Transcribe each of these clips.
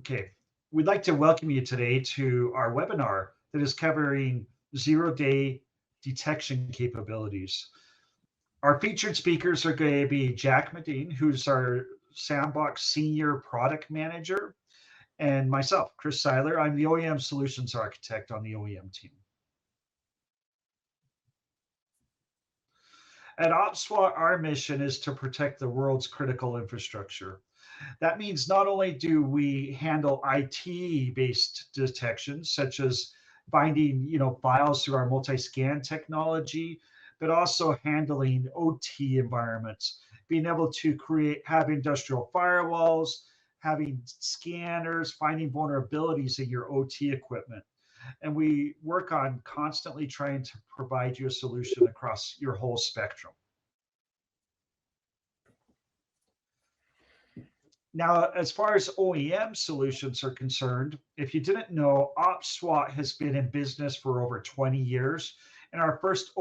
Okay, we'd like to welcome you today to our webinar that is covering zero-day detection capabilities. Our featured speakers are going to be Jack Medine, who's our Sandbox Senior Product Manager, and myself, Chris Seiler. I'm the OEM Solutions Architect on the OEM team. At OPSWAT, our mission is to protect the world's critical infrastructure. That means not only do we handle IT-based detections, such as binding, files through our multi-scan technology, but also handling OT environments, being able to have industrial firewalls, having scanners, finding vulnerabilities in your OT equipment. And we work on constantly trying to provide you a solution across your whole spectrum. Now, as far as OEM solutions are concerned, if you didn't know, OPSWAT has been in business for over 20 years, and our first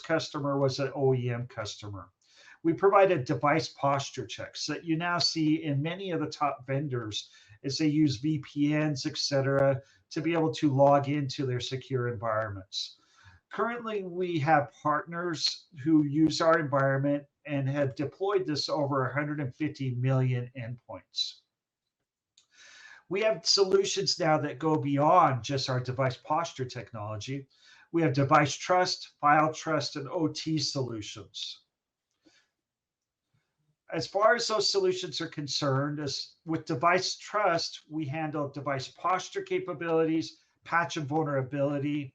customer was an OEM customer. We provided device posture checks that you now see in many of the top vendors as they use VPNs, etc., to be able to log into their secure environments. Currently, we have partners who use our environment and have deployed this over 150 million endpoints. We have solutions now that go beyond just our device posture technology. We have device trust, file trust, and OT solutions. As far as those solutions are concerned, with device trust, we handle device posture capabilities, patch and vulnerability.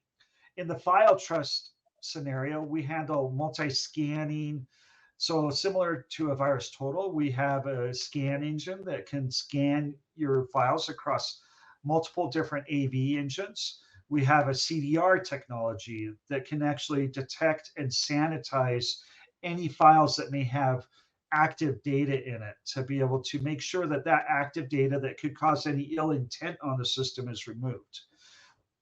In the file trust scenario, we handle multi-scanning. So similar to a VirusTotal, we have a scan engine that can scan your files across multiple different AV engines. We have a CDR technology that can actually detect and sanitize any files that may have active data in it to be able to make sure that that active data that could cause any ill intent on the system is removed.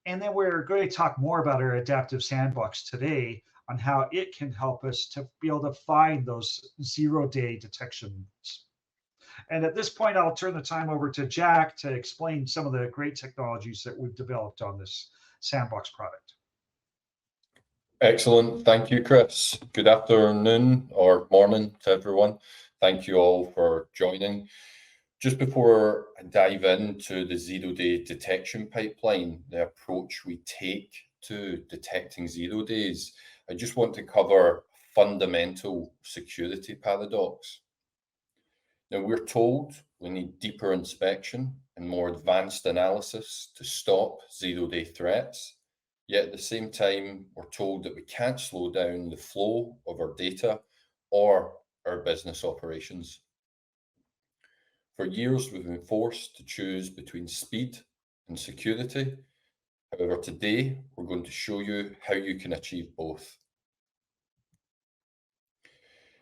And then we're going to talk more about our adaptive sandbox today on how it can help us to be able to find those zero-day detections. And at this point, I'll turn the time over to Jack to explain some of the great technologies that we've developed on this sandbox product. Excellent. Thank you, Chris. Good afternoon or morning to everyone. Thank you all for joining. Just before I dive into the zero-day detection pipeline, the approach we take to detecting zero days, I just want to cover fundamental security paradox. Now, we're told we need deeper inspection and more advanced analysis to stop zero-day threats. Yet at the same time, we're told that we can't slow down the flow of our data or our business operations. For years, we've been forced to choose between speed and security. However, today, we're going to show you how you can achieve both.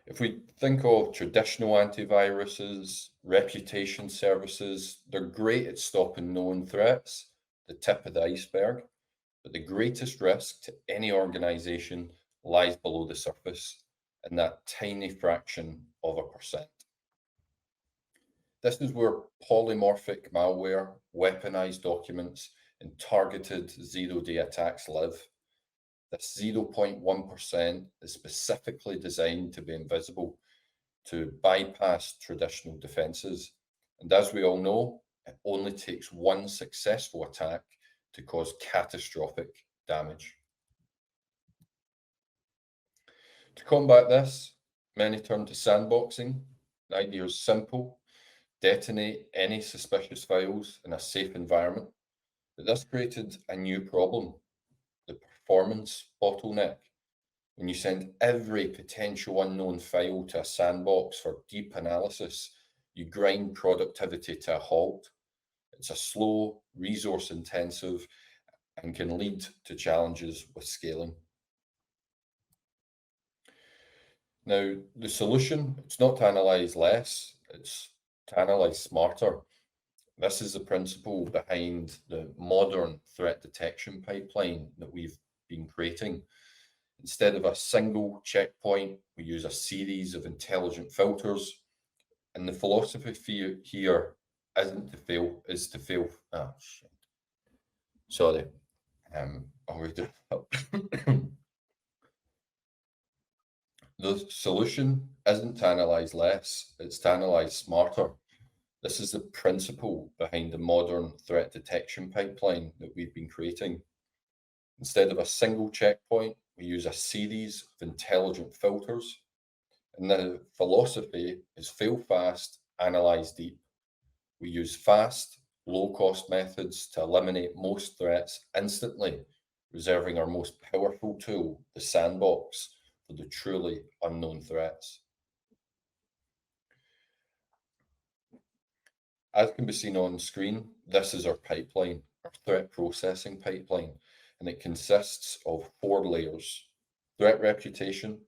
If we think of traditional antiviruses, reputation services, they're great at stopping known threats, the tip of the iceberg. But the greatest risk to any organization lies below the surface, in that tiny fraction of a percent. This is where polymorphic malware, weaponized documents, and targeted zero-day attacks live. This 0.1% is specifically designed to be invisible, to bypass traditional defenses. And as we all know, it only takes one successful attack to cause catastrophic damage. To combat this, many turn to sandboxing. The idea is simple: detonate any suspicious files in a safe environment. But this created a new problem, the performance bottleneck. When you send every potential unknown file to a sandbox for deep analysis, you grind productivity to a halt. It's a slow, resource-intensive, and can lead to challenges with scaling. Now, the solution, it's not to analyze less, it's to analyze smarter. This is the principle behind the modern threat detection pipeline that we've been creating. Instead of a single checkpoint, we use a series of intelligent filters. And the philosophy here is to fail. Oh shit. Sorry. I'll read it up. The solution isn't to analyze less, it's to analyze smarter. This is the principle behind the modern threat detection pipeline that we've been creating. Instead of a single checkpoint, we use a series of intelligent filters. And the philosophy is fail fast, analyze deep. We use fast, low-cost methods to eliminate most threats instantly, reserving our most powerful tool, the sandbox, for the truly unknown threats. As can be seen on screen, this is our pipeline, our threat processing pipeline, and it consists of 4 layers: threat reputation,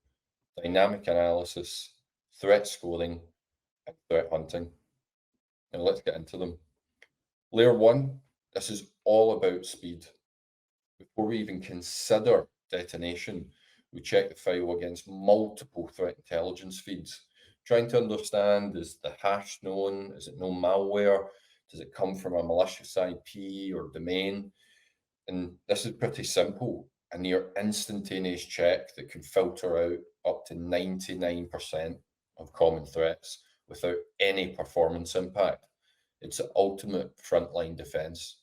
dynamic analysis, threat scoring, and threat hunting. Now let's get into them. Layer 1, this is all about speed. Before we even consider detonation, we check the file against multiple threat intelligence feeds, trying to understand, is the hash known? Is it known malware? Does it come from a malicious IP or domain? And this is pretty simple, a near instantaneous check that can filter out up to 99% of common threats without any performance impact. It's the ultimate frontline defense.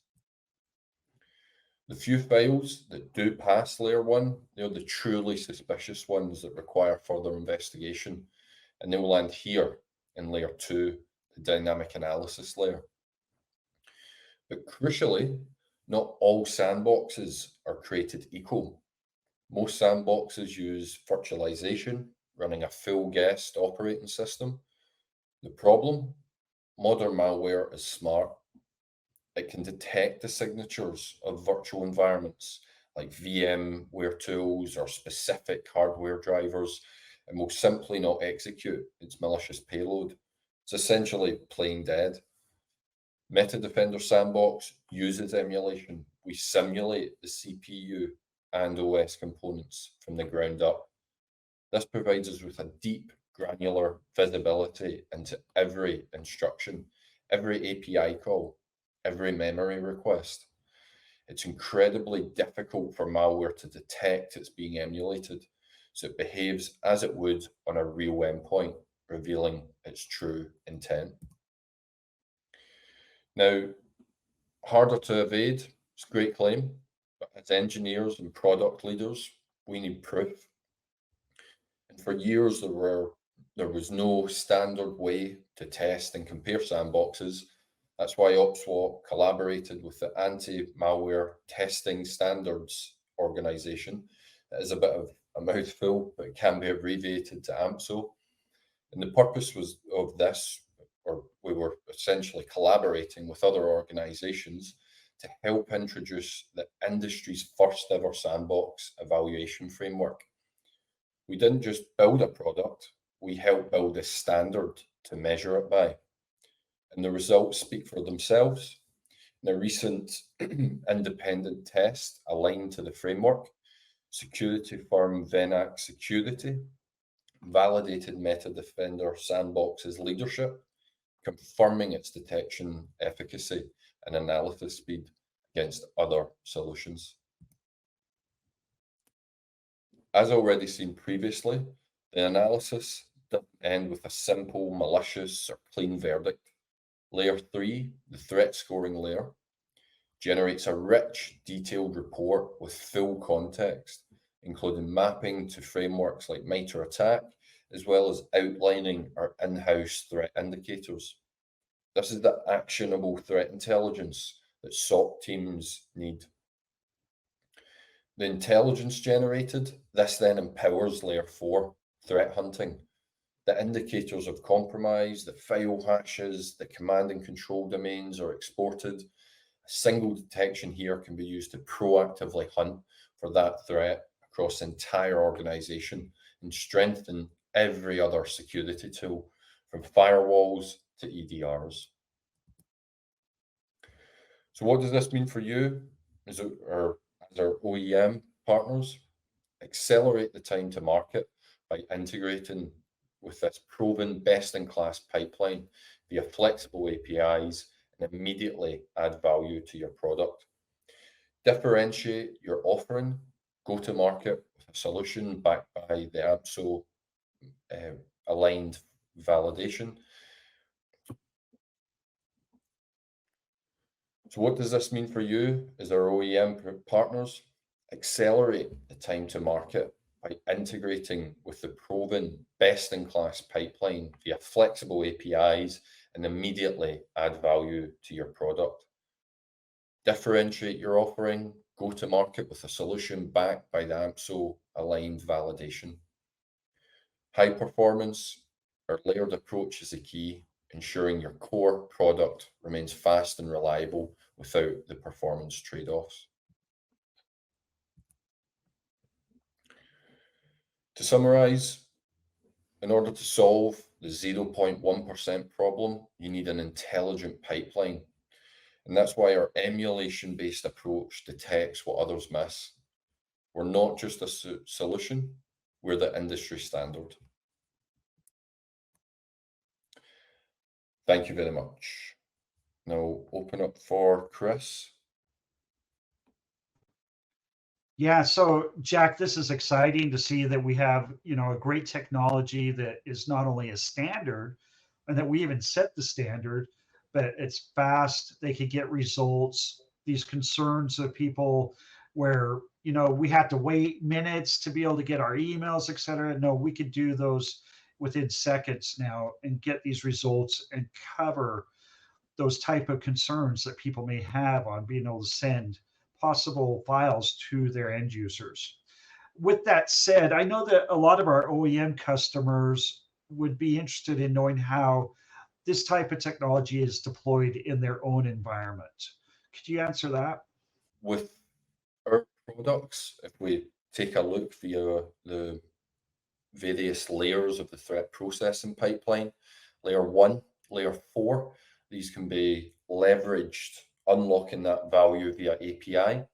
The few files that do pass layer 1, they're the truly suspicious ones that require further investigation, and they will land here in layer 2, the dynamic analysis layer. But crucially, not all sandboxes are created equal. Most sandboxes use virtualization, running a full guest operating system. The problem? Modern malware is smart. It can detect the signatures of virtual environments like VMware tools or specific hardware drivers, and will simply not execute its malicious payload. It's essentially plain dead. Metadefender Sandbox uses emulation. We simulate the CPU and OS components from the ground up. This provides us with a deep, granular visibility into every instruction, every API call, every memory request. It's incredibly difficult for malware to detect it's being emulated, so it behaves as it would on a real endpoint, revealing its true intent. Now, harder to evade, it's a great claim, but as engineers and product leaders, we need proof. And for years, there was no standard way to test and compare sandboxes. That's why OPSWAT collaborated with the Anti-Malware Testing Standards organization. It is a bit of a mouthful, but it can be abbreviated to AMSO. And the purpose of this, or we were essentially collaborating with other organizations to help introduce the industry's first ever sandbox evaluation framework. We didn't just build a product, we helped build a standard to measure it by. And the results speak for themselves. In a recent independent test aligned to the framework, security firm Venac Security validated Metadefender Sandbox's leadership, confirming its detection efficacy and analysis speed against other solutions. As already seen previously, the analysis doesn't end with a simple malicious or clean verdict. Layer 3, the threat scoring layer, generates a rich, detailed report with full context, including mapping to frameworks like MITRE ATT&CK, as well as outlining our in-house threat indicators. This is the actionable threat intelligence that SOC teams need. The intelligence generated, this then empowers layer 4, threat hunting. The indicators of compromise, the file hashes, the command and control domains are exported. A single detection here can be used to proactively hunt for that threat across the entire organization and strengthen every other security tool, from firewalls to EDRs. So what does this mean for you as our OEM partners? Accelerate the time to market by integrating with this proven best-in-class pipeline via flexible APIs and immediately add value to your product. Differentiate your offering, go to market with a solution backed by the AMSO aligned validation. So what does this mean for you as our OEM partners? Accelerate the time to market by integrating with the proven best-in-class pipeline via flexible APIs and immediately add value to your product. Differentiate your offering, go to market with a solution backed by the AMSO aligned validation. High performance or layered approach is the key, ensuring your core product remains fast and reliable without the performance trade-offs. To summarize, in order to solve the 0.1% problem, you need an intelligent pipeline. And that's why our emulation-based approach detects what others miss. We're not just a solution, we're the industry standard. Thank you very much. Now open up for Chris. Yeah, so Jack, this is exciting to see that we have, a great technology that is not only a standard, and that we even set the standard, but it's fast. They could get results. These concerns of people where, we had to wait minutes to be able to get our emails, et cetera. No, we could do those within seconds now and get these results and cover those type of concerns that people may have on being able to send possible files to their end users. With that said, I know that a lot of our OEM customers would be interested in knowing how this type of technology is deployed in their own environment. Could you answer that? With our products, if we take a look via the various layers of the threat processing pipeline, layer 1, layer 4, these can be leveraged, unlocking that value via API,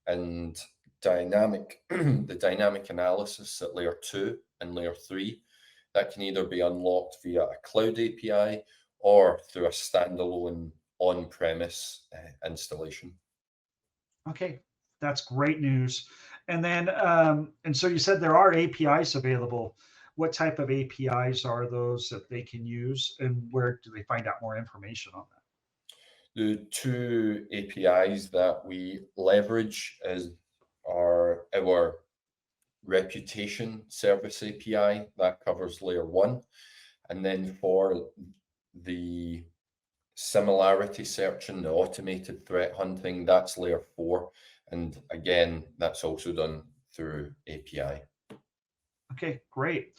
and the dynamic analysis at layer 2 and layer 3, that can either be unlocked via a cloud API or through a standalone on-premise installation. Okay, that's great news. And then, and so you said there are APIs available. What type of APIs are those that they can use, and where do they find out more information on that? The two APIs that we leverage are our reputation service API that covers layer 1, and then for the similarity search and the automated threat hunting, that's layer 4, and again, that's also done through API. Okay, great.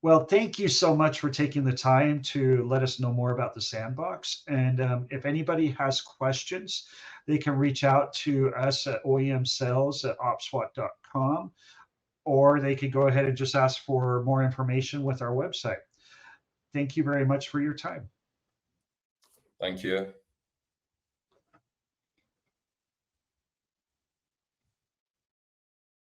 Well, thank you so much for taking the time to let us know more about the Sandbox. And if anybody has questions, they can reach out to us at OEMsales@OPSWAT.com, or they could go ahead and just ask for more information with our website. Thank you very much for your time. Thank you.